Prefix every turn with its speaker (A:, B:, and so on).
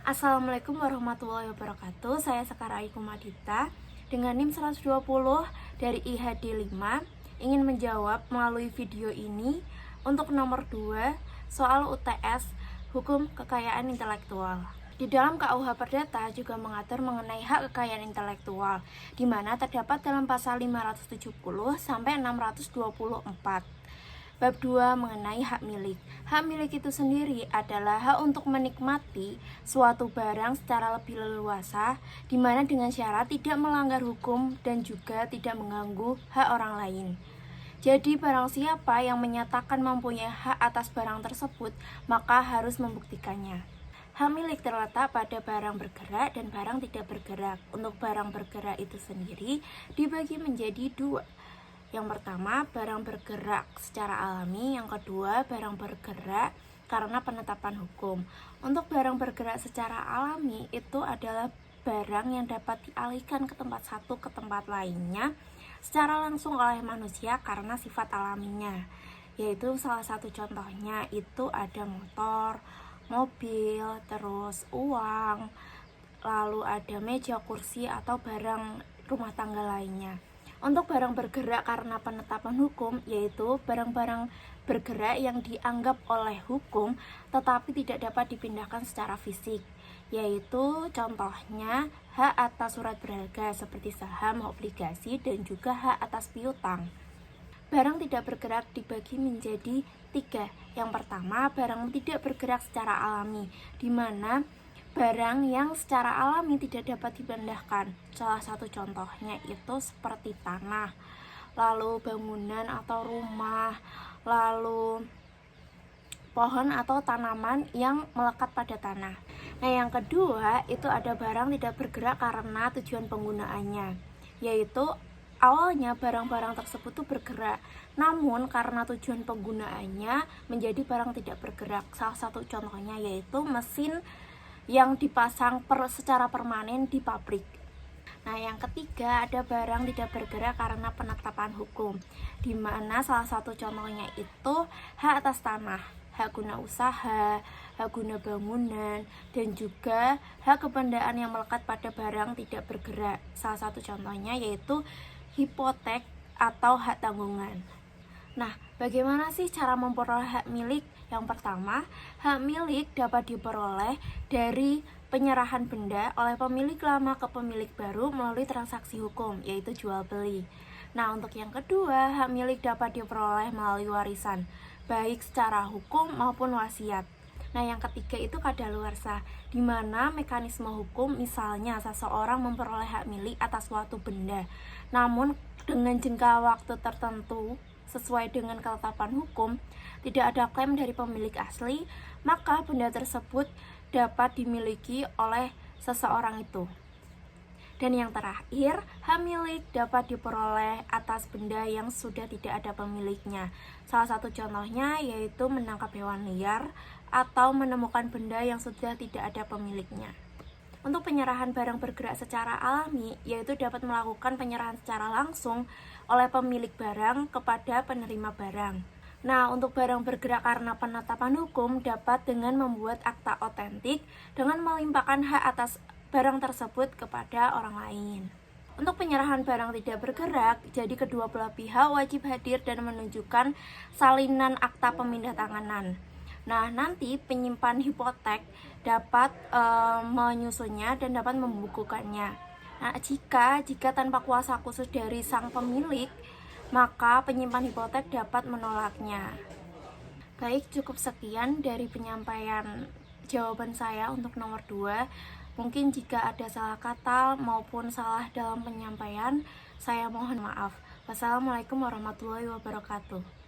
A: Assalamualaikum warahmatullahi wabarakatuh. Saya Sekar Ayu Kumadita dengan NIM 120 dari IHD 5 ingin menjawab melalui video ini untuk nomor 2 soal UTS Hukum Kekayaan Intelektual. Di dalam KUH Perdata juga mengatur mengenai hak kekayaan intelektual, di mana terdapat dalam pasal 570 sampai 624. Bab 2 mengenai hak milik. Hak milik itu sendiri adalah hak untuk menikmati suatu barang secara lebih leluasa, di mana dengan syarat tidak melanggar hukum dan juga tidak mengganggu hak orang lain. Jadi barang siapa yang menyatakan mempunyai hak atas barang tersebut, maka harus membuktikannya. Hak milik terletak pada barang bergerak dan barang tidak bergerak. Untuk barang bergerak itu sendiri dibagi menjadi dua. Yang pertama, barang bergerak secara alami. Yang kedua, barang bergerak karena penetapan hukum. Untuk barang bergerak secara alami itu adalah barang yang dapat dialihkan ke tempat satu ke tempat lainnya secara langsung oleh manusia karena sifat alaminya. Yaitu salah satu contohnya itu ada motor, mobil, terus uang, lalu ada meja, kursi, atau barang rumah tangga lainnya. Untuk barang bergerak karena penetapan hukum, yaitu barang-barang bergerak yang dianggap oleh hukum tetapi tidak dapat dipindahkan secara fisik, yaitu contohnya hak atas surat berharga seperti saham, obligasi, dan juga hak atas piutang. Barang tidak bergerak dibagi menjadi 3. Yang pertama, barang tidak bergerak secara alami, di mana barang yang secara alami tidak dapat dipindahkan. Salah satu contohnya itu seperti tanah, lalu bangunan atau rumah, lalu pohon atau tanaman yang melekat pada tanah. Nah, yang kedua itu ada barang tidak bergerak karena tujuan penggunaannya, yaitu awalnya barang-barang tersebut tuh bergerak, namun karena tujuan penggunaannya menjadi barang tidak bergerak. Salah satu contohnya yaitu mesin yang dipasang secara permanen di pabrik. Nah, yang ketiga ada barang tidak bergerak karena penetapan hukum, di mana salah satu contohnya itu hak atas tanah, hak guna usaha, hak guna bangunan, dan juga hak kebendaan yang melekat pada barang tidak bergerak. Salah satu contohnya yaitu hipotek atau hak tanggungan. Nah, bagaimana sih cara memperoleh hak milik? Yang pertama, hak milik dapat diperoleh dari penyerahan benda oleh pemilik lama ke pemilik baru melalui transaksi hukum, yaitu jual beli. Nah, untuk yang kedua, hak milik dapat diperoleh melalui warisan, baik secara hukum maupun wasiat. Nah, yang ketiga itu kadaluarsa, di mana mekanisme hukum misalnya seseorang memperoleh hak milik atas suatu benda, namun dengan jangka waktu tertentu sesuai dengan ketetapan hukum, tidak ada klaim dari pemilik asli, maka benda tersebut dapat dimiliki oleh seseorang itu. Dan yang terakhir, hak milik dapat diperoleh atas benda yang sudah tidak ada pemiliknya. Salah satu contohnya yaitu menangkap hewan liar atau menemukan benda yang sudah tidak ada pemiliknya. Untuk penyerahan barang bergerak secara alami, yaitu dapat melakukan penyerahan secara langsung oleh pemilik barang kepada penerima barang. Nah, untuk barang bergerak karena penetapan hukum dapat dengan membuat akta otentik dengan melimpahkan hak atas barang tersebut kepada orang lain. Untuk penyerahan barang tidak bergerak, jadi kedua belah pihak wajib hadir dan menunjukkan salinan akta pemindahantanganan. Nah, nanti penyimpan hipotek dapat menyusunnya dan dapat membukukannya. Nah, jika tanpa kuasa khusus dari sang pemilik, maka penyimpan hipotek dapat menolaknya. Baik, cukup sekian dari penyampaian jawaban saya untuk nomor 2. Mungkin jika ada salah kata maupun salah dalam penyampaian, saya mohon maaf. Wassalamualaikum warahmatullahi wabarakatuh.